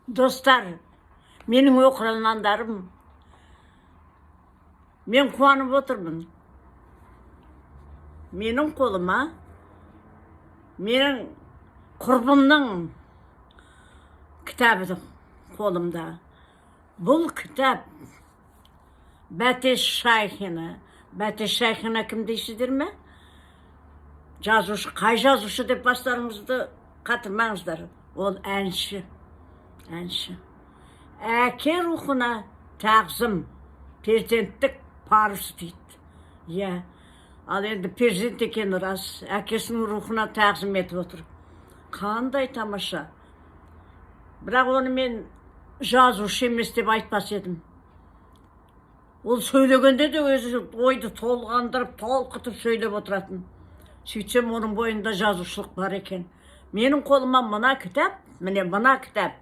Dostlar, менің оқырмандарым, мен қуанып отырмын. Менің қолыma, менің құрбымның кітабы қолымда. Бұл кітап Бәтеш Шайхина. Бәтеш Шайхина кім дейсіздер ме? Жазушы, қай жазушы деп бастарыңызды қатырмаңыздар. Ол әнші. Әке рухына тағзым, перзенттік парыз дейді. Иә, ал енді перзент екен рас, әкесінің рухына тағзым етіп отыр. Қандай тамаша. Бірақ оны мен жазушы емес деп айтпас едім. Ол сөйлегенде де өзі ойды толғандырып, толқытып сөйлеп отыратын. Сөйтсем, оның бойында жазушылық бар екен. Менің қолыма мына кітап, міне мына кітап.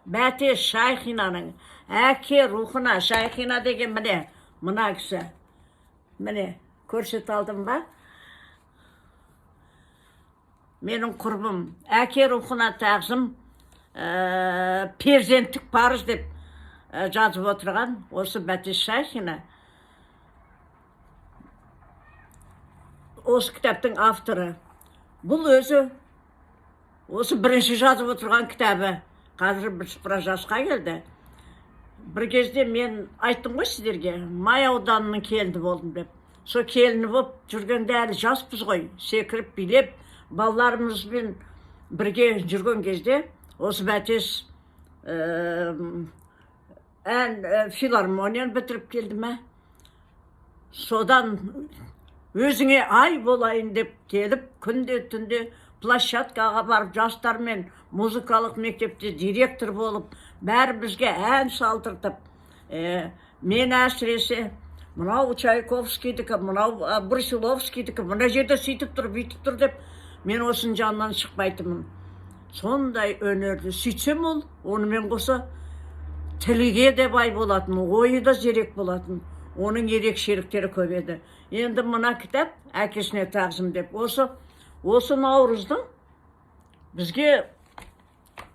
Бәтеш Шайхинаның әке рухына, Шайхина деген міне, мына кісі. Міне, көрсет алдым ба? Менің құрбым, әке рухына тағзым, перзенттік парыз деп жазып отырған, осы Бәтеш Шайхина. Осы кітаптың авторы. Бұл өзі, осы бірінші жазып отырған кітабы. Қазір бір жасқа келді. Бір кезде мен айттым ғой сіздерге, Май ауданының келіні болдым деп. Сол келіні болып жүргенде әлі жаспыз ғой, секіріп билеп, балаларымызбен бірге жүрген кезде осы Бәтеш филармонияны бітіріп келді ме? Содан өзіңе ай болайын деп келіп, күнде түнде площадкаға барып, жастармен музыкалық мектепте директор болып, бәрі бізге ән салдыртып, мен әсіресе мынау Чайковскийдікі, мынау Брусиловскийдікі, мына жерде сөйтіп тұр, бүйтіп тұр деп, мен осының жанынан шықпайтынмын. Сондай өнерді сөйтсем ол, онымен қоса тілге де бай болатын, ойы да зерек болатын, оның ерекшеліктері көп еді. Енді мына кітап әкесіне тағзым деп, осы наурыздың бізге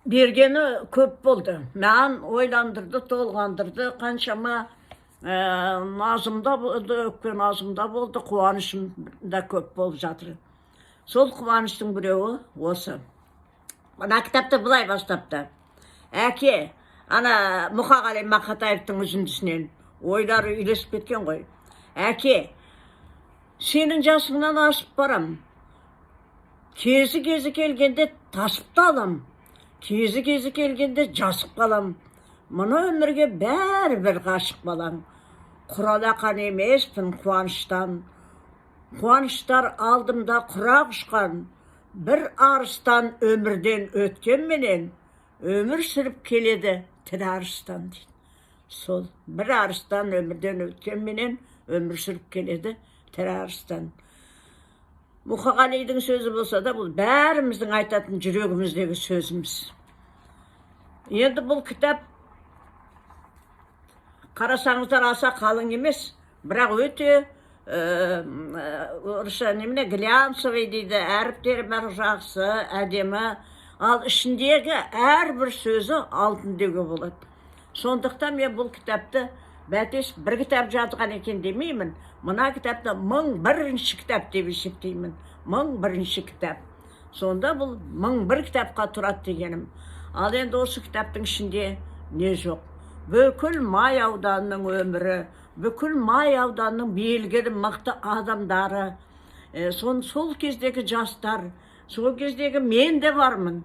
бергені көп болды. Маған ойландырды, толғандырды, қаншама назымда болды, өкпен азымда болды, қуанышым да көп болып жатыр. Сол қуаныштың біреуі осы. Мына кітапты былай бастапты. Әке, ана Мұқағали Мақатаевтың үзіндісінен ойлары үйлесіп кеткен ғой. Әке, сенің жасыңнан асып барам. Кезі келгенде тасып та алам. Кезі келгенде жасып қалам. Мұны өмірге бәрібір ғашық балам. Құралақан емеспін қуаныштан. Қуаныштар алдымда құрақ ұшқан. Бір арыстан өмірден өткен менен, өмір сүріп келеді тірі арыстан дейді. Сол, бір арыстан өмірден өткен менен, өмір сүріп келеді тірі арыстан. Мұқағалидың сөзі болса да, бұл бәріміздің айтатын жүрегіміздегі сөзіміз. Енді бұл кітап, қарасаңыздар аса қалың емес, бірақ өте орысша немене глянцевый дейді, әріптері бәрі жақсы, әдемі, ал ішіндегі әрбір сөзі алтын деуге болады. Сондықтан мен бұл кітапты Бәтеш бір кітап жазған екен демеймін. Мына кітапты 1001-ші кітап деп есептеймін. 1001-ші кітап. Сонда бұл 1001 кітапқа тұрады дегенім. Ал енді осы кітаптың ішінде не жоқ? Бүкіл Май ауданының өмірі, бүкіл Май ауданының белгілі мықты адамдары, сол кездегі жастар, сол кездегі мен де бармын.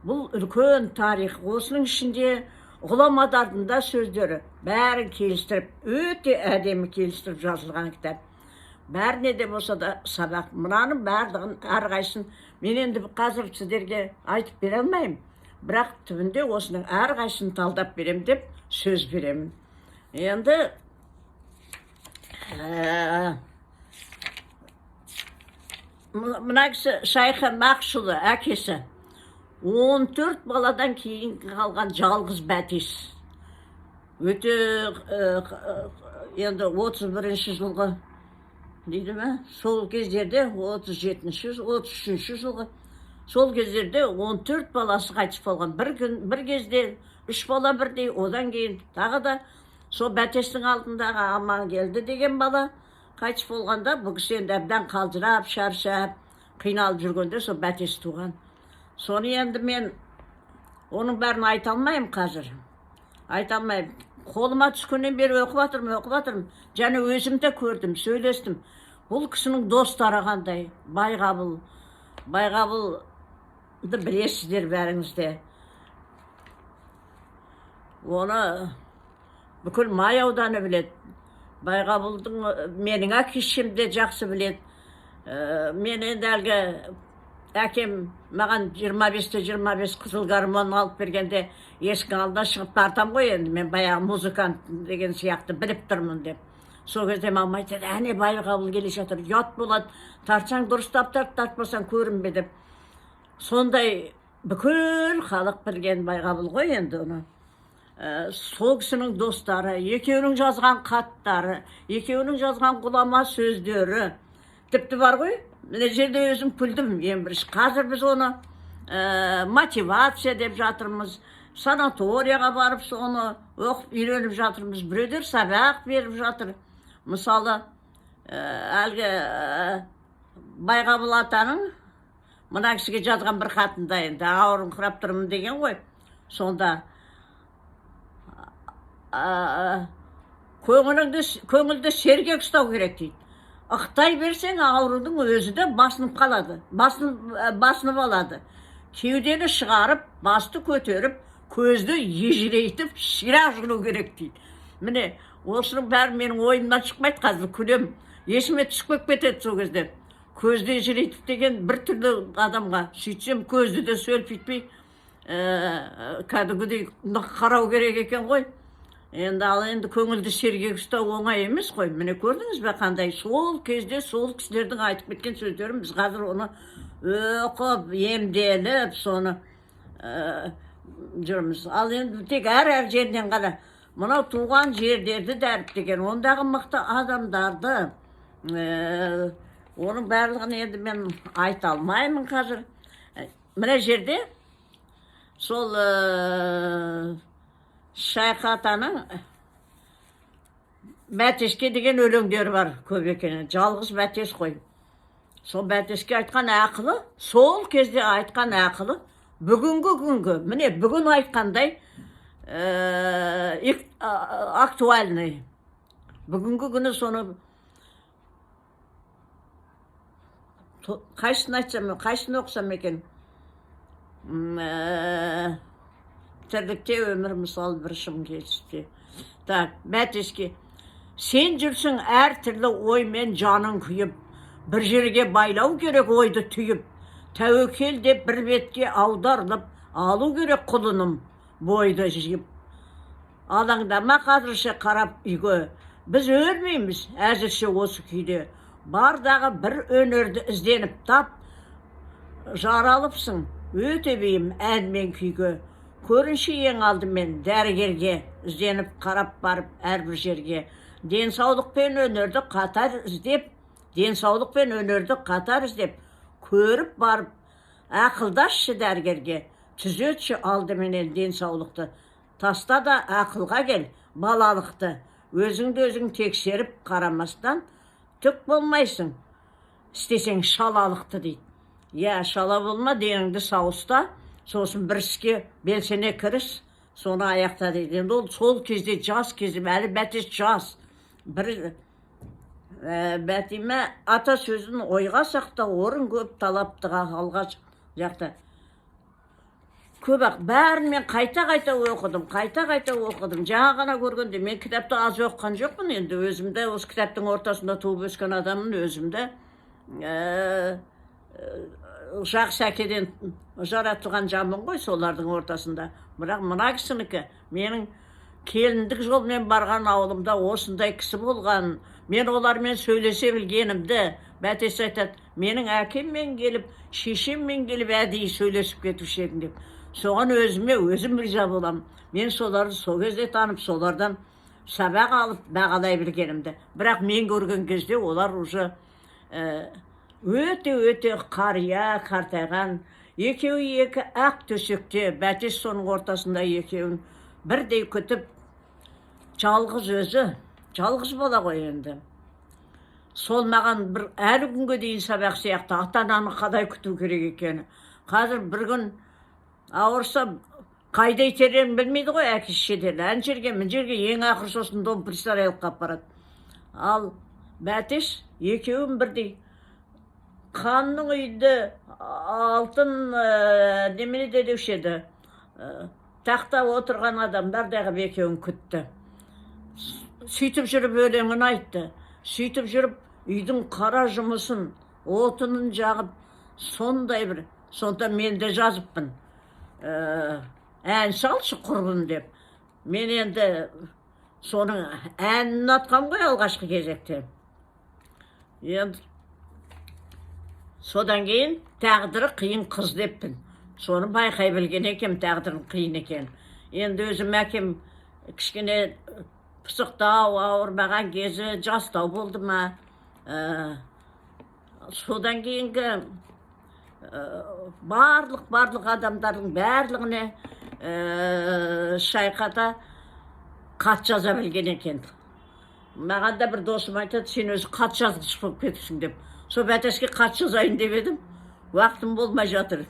Бұл үлкен тарих. Осының ішінде ғұламадардың да сөздері бәрін келістіріп, өте әдемі келістіріп жазылған кітап. Бәріне де болса да сабақ. Мұнаның барлығын әрқайсысын мен енді қазір сіздерге айтып бере алмаймын. Бірақ түбінде осының әрқайсысын талдап берем деп сөз беремін. Енді мына кісі Шайха Мақшұлы, әкесі. 14 баладан кейін қалған жалғыз Бәтеш. Өте енді 31-ші жылғы дейді ме? Сол кездерде 37-ші, 33-ші жылғы Сол кездерде 14 баласы қайтыс болған. Bir кезде 3 бала бірдей, одан кейін тағы да сол бәтестің алдындағы аман келді деген бала қайтыс болғанда, бұл кісі енді әбден қалжырап, шаршап, қиналып жүргенде сол бәтес туған. Соны енді мен оның бәрін айта алмаймын қазір. Айта алмаймын. Қолыма түскеннен бері оқып жатырмын. Және өзімді көрдім, сөйлестім. Бұл кісінің достары қандай? Байғабылды білесіздер бәріңізде. Оны бүкіл Май ауданы біледі. Байғабылдың менің әкешім де жақсы біледі. Мен енді әлгі әкем маған 25 қызыл гармон алып бергенде есіктің алдына шығып тартам ғой, енді мен баяғы музыкант деген сияқты біліп тұрмын деп. Сол кезде мама айтады, әне Байғабыл келе жатыр, ұят болады, тартсаң дұрыстап тарт, тартпасаң көрінбе деп. Сондай бүкіл халық білген Байғабыл ғой енді оны. Сол кісінің достары, екеуінің жазған хаттары, екеуінің жазған ғұлама сөздері тіпті бар ғой. Міне жерде өзім күлдім ең бірінші. Қазір біз оны мотивация деп жатырмыз, санаторияға барып соны оқып үйреніп жатырмыз. Біреулер сабақ беріп жатыр. Мысалы, әлгі Байғабыл атаның мына кісіге жазған бір хатында енді ауырыңқырап тұрмын деген ғой. Сонда көңілді сергек ұстау керек дейді. Ықтай берсең аурудың өзі де басынып қалады, басынып алады. Кеудені шығарып, басты көтеріп, көзді ежірейтіп, ширақ жүру керек дейді. Міне, осының бәрі менің ойымнан шықпайды, қазір күлем. Есіме түсіп кетеді сол кезде. Көзді ежірейтіп деген бір түрлі адамға, сөйтсем көзді де сөлпитпей, кәдімгідей қарау керек екен ғой. Енді көңілді сергек ұстау оңай емес қой. Міне көрдіңіз бе қандай? Сол кезде сол кісілердің айтып кеткен сөздерін біз қазір оны оқып, емделіп, соны жүрміз. Ал енді тек әр жерден ғана мынау туған жерлерді дәріптеген, ондағы мықты адамдарды, оның барлығын енді мен айта алмаймын қазір. Мына жерде сол Шайх атаның Бәтеске деген өлеңдері бар көп екен. Жалғыз Бәтес қой. Сол Бәтеске айтқан ақылы, сол кезде айтқан ақылы, бүгінгі күнгі, міне бүгін айтқандай актуальный. Бүгінгі күні соны қайсыны айтсам, қайсыны оқысам екен? Тірлікте өмір мысалы бір шым келісте. Так, Бәтеске. Сен жүрсің әр түрлі оймен жаның күйіп, бір жерге байлау керек ойды түйіп, тәуекел деп бір бетке аударылып, алу керек құлыным бойды жиып. Алаңдама қазірше қарап үйге, біз өлмейміз әзірше осы күйде. Бардағы бір өнерді ізденіп тап, жаралыпсың өте бейім ән мен күйге. Көрінші ең алдымен дәрігерге, ізденіп қарап барып әрбір жерге. Денсаулық пен өнерді қатар іздеп, көріп барып, ақылдасшы дәрігерге, түзетші алдыменен денсаулықты. Таста да ақылға кел, балалықты, өзіңді өзің тексеріп қарамастан, түк болмайсың, істесең шалалықты дейді. Я, шала болма, деніңді сауыста, сосын бір іске белсене кіріс, соны аяқта дейді. Енді ол сол кезде, жас кезде, әлі Бәтес жас. Бір Бәтиме ата сөзін ойға сақта, орын көп талаптыға алға жақта. Көп-ақ бәрін мен қайта оқыдым. Жаңа ғана көргенде, мен кітапты аз оқыған жоқпын, енді өзімді, осы кітаптың ортасында туып өскен адамын өзімді жақсы әкеден жаратылған жанмын ғой солардың ортасында. Бірақ мына кісінікі, менің келіндік жолмен барған ауылымда осындай кісі болған, мен олармен сөйлесе білгенімді. Бәтес айтады, менің әкеммен келіп, шешеммен келіп әдейі сөйлесіп кетуші едім деп. Соған өзім риза болам. Мен соларды сол кезде танып, солардан сабақ алып бағалай білгенімді. Бірақ мен көрген кезде олар уже өте қария, қартайған, Екеуі екі ақ төсекте, бәтес соның ортасында екеуін бірдей күтіп, жалғыз өзі, жалғыз бала ғой енді. Сол маған бір әлі күнге дейін сабақ сияқты ата-ананы қалай күту керек екені. Қазір бір күн ауырса қайда итерерін білмейді ғой әкесі шетел. Ән жерге, мін жерге ең ақыр сосын дом пристарайлыққа апарады. Ал бәтес екеуін бірдей қанның үйді алтын немене деуші еді. Тақта отырған адамдар екеуін күтті. Сөйтіп жүріп өлеңін айтты. Сөйтіп жүріп үйдің қара жұмысын, отынын жағып, сондай бір, сонда мен де жазыппын. Ән салшы құрбым деп. Мен енді соның әнін атқам ғой алғашқы кезекте. Енді содан кейін тағдыры қиын қыз деппін. Соны байқай білген екем, тағдырын қиын екен. Енді өзім әкем кішкене пысықтау, ауырмаған кезі жастау болды ма. Содан кейінгі барлық адамдардың барлығына шайқата қат жаза білген екен. Маған да бір досым айтады, сен өзі қат жазғыш болып кетіпсің деп. Сол бәтеске қат жазайын деп едім, уақытым болмай жатыр.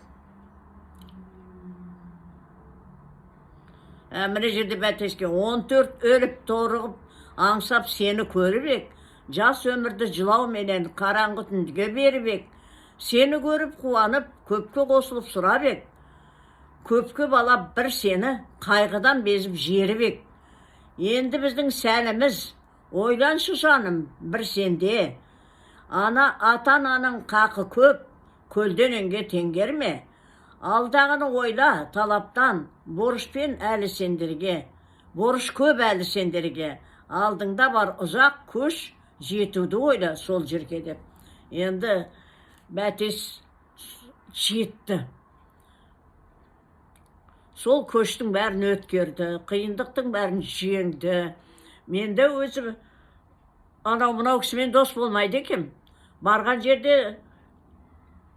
Міне жерде бәтеске 14 өліп торығып аңсап сені көріп ек, жас өмірді жылау менен қараңғы түнге беріп ек, сені көріп қуанып көпке қосылып сұрап ек, көпке балап бір сені қайғыдан безіп жеріп ек. Енді біздің сәліміз, ойланшы жаным бір сенде, ата-ананың қақы көп, көлденеңге теңгерме. Алдағыны ойла талаптан, борышпен әлі сендерге, борыш көп әлі сендерге, алдыңда бар ұзақ көш, жетуді ойла сол жерге деп. Енді бәтес жетті. Сол көштің бәрін өткерді, қиындықтың бәрін жеңді. Мен де өзім анау-мынау кісімен дос болмайды екем. Барған жерде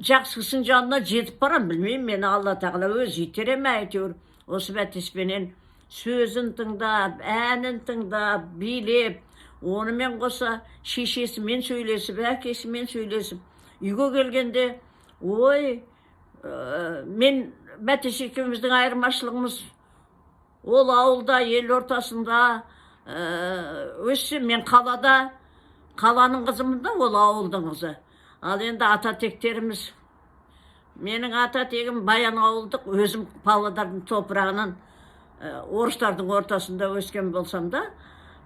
жақсысың жанына жетіп барам, білмеймін, мен Алла тағала өзі итере ме әйтеуір. Осы бәтеспенен сөзін тыңдап, әнін тыңдап, билеп, онымен қоса шешесімен сөйлесіп, әкесімен сөйлесіп, үйге келгенде, ой, мен бәтес екеуміздің айырмашылығымыз ол ауылда, ел ортасында өссе, мен қалада, қаланың қызымын да, ол ауылдың қызы. Ал енді ата тектеріміз, менің ата тегім Баян ауылдық, өзім Павлодардың топырағынан орыстардың ортасында өскен болсам да,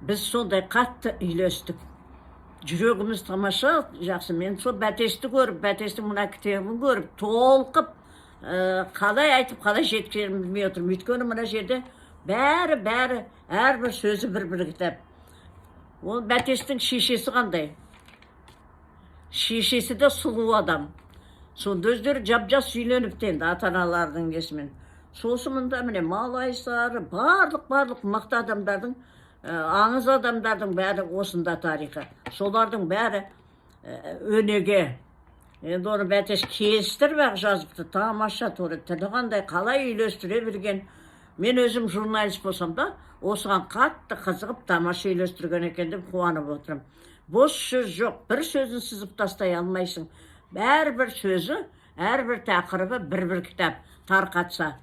біз сондай қатты үйлестік. Жүрегіміз тамаша, жақсы. Мен сол бәтесті көріп, бәтестің мына кітебін көріп, толқып, қалай айтып, қалай жеткенімді білмей отырмын. Өйткені мына жерде бәрі, әрбір сөзі бір кітап. Ол бәтестің шешесі қандай? Шешесі де сұлу адам. Сонда өздері жап-жас үйленіпті енді ата-аналардың несімен. Сосын мұнда міне малайсары, барлық мықты адамдардың, аңыз адамдардың бәрі осында тарихы. Солардың бәрі өнеге. Енді оны бәтес кестіріп жазыпты, тамаша туры, тілі қандай, қалай үйлестіре білген. Мен өзім журналист болсам да, осыған қатты қызығып, тамаша үйлестірген екен деп қуанып отырмын. Бос сөз жоқ, бір сөзін сызып тастай алмайсың. Бәрбір сөзі, әрбір тақырыбы бір кітап тарқатса.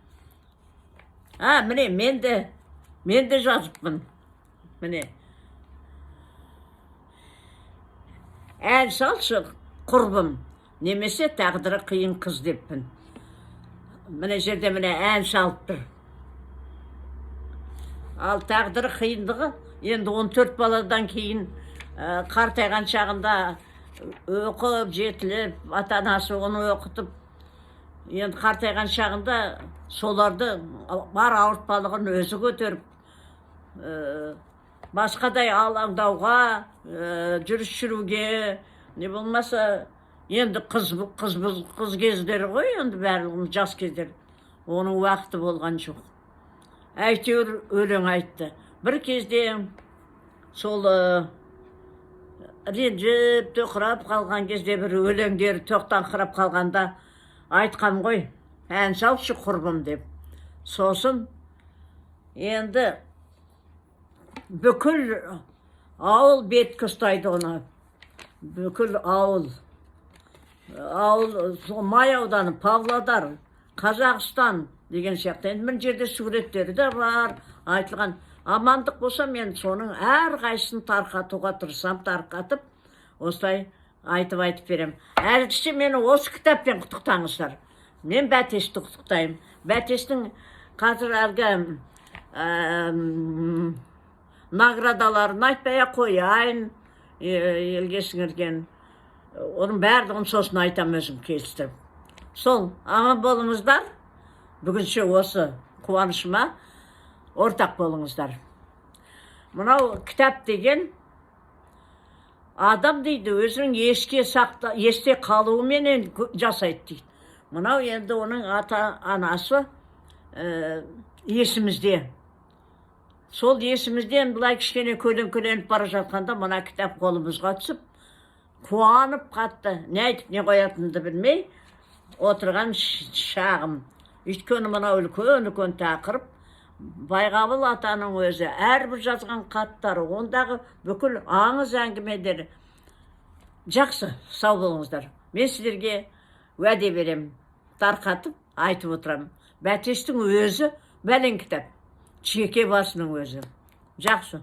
Міне, мен де жазыппын. Міне. Ән салшы құрбым, немесе тағдыры қиын қыз деппін. Міне жерде міне ән салып тұр. Ал тағдыры қиындығы, енді 14 баладан кейін қартайған шағында оқып, жетіліп, ата-анасы оны оқытып, енді қартайған шағында соларды бар ауыртпалығын өзі көтеріп, басқадай алаңдауға, жүріс жүруге, не болмаса, енді қыз кездері ғой, енді бәрі жас кездері. Оның уақыты болған жоқ. Әйтеуір өлең айтты. Бір кезде сол ренжіп тоқырап қалған кезде бір өлеңдері тоқтаңқырап қалғанда айтқам ғой. ән салшы құрбым деп. Сосын енді бүкіл ауыл бетке ұстайды оны. Бүкіл ауыл Май ауданы, Павлодар, Қазақстан деген сияқты. Енді мына жерде суреттері де бар, айтылған. Амандық болса, мен соның әр қайсысын тарқатуға тырысам, тарқатып, осылай айтып берем. Әркіші мені осы кітаппен құттықтаңыздар. Мен Бәтешті құттықтаймын. Бәтештің қазір әлгі наградаларын айтпай қояйын, елге сіңірген. Оның бәрін сосын айтам өзім келістіріп. Сол, аман болыңыздар. Бүгінше осы қуанышыма ортақ болыңыздар. Мынау кітап деген адам дейді, өзінің есте қалуыменен жасайды дейді. Мынау енді оның ата-анасы есімізде. Сол есімізден бұлай кішкене көленіп бара жатқанда мына кітап қолымызға түсіп, қуанып қатты, не айтып не қоятынды білмей отырған шағым. Өйткені мынау үлкен тақырып, Байғабыл атаның өзі әрбір жазған хаттары, ондағы бүкіл аңыз әңгімелері жақсы. Сау болыңыздар. Мен сіздерге уәде берем, тарқатып айтып отырам. Бәтештің өзі бәлен кітап, Чеке басының өзі. Жақсы.